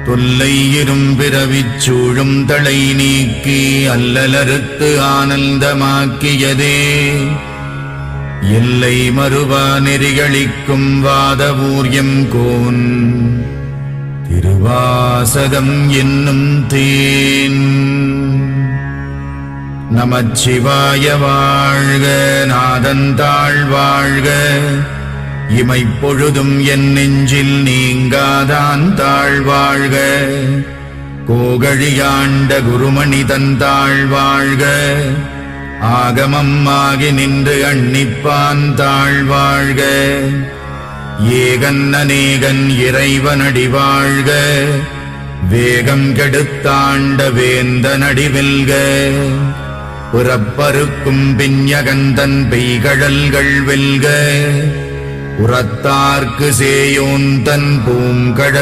தொல்லை இரும்பிறவிச் சூழும் தளை நீக்கி அல்லலறுத்து ஆனந்தமாக்கியதே எல்லை மறுவா நெறிகளிக்கும் வாதவூர்யம் கோன் திருவாசகம் என்னும் தேன். நமச்சிவாய வாழ்க, நாதந்தாள் வாழ்க, இமைப்பொழுதும் என் நெஞ்சில் நீங்காதான் தாழ்வாழ்க. கோகழியாண்ட குருமணி தந்தாள் வாழ்க, ஆகமம் ஆகி நின்று அன்னிப்பான் தாழ்வாழ்க. ஏகன் அநேகன் இறைவனடி வாழ்க, வேகம் கெடுத்தாண்ட வேந்தனடி வெல்க. புறப்பருக்கும் பிஞகந்தன் பெய்கடல்கள் வெல்க, உரத்தார்க்கு சேயோன் தன் பூங்கடல்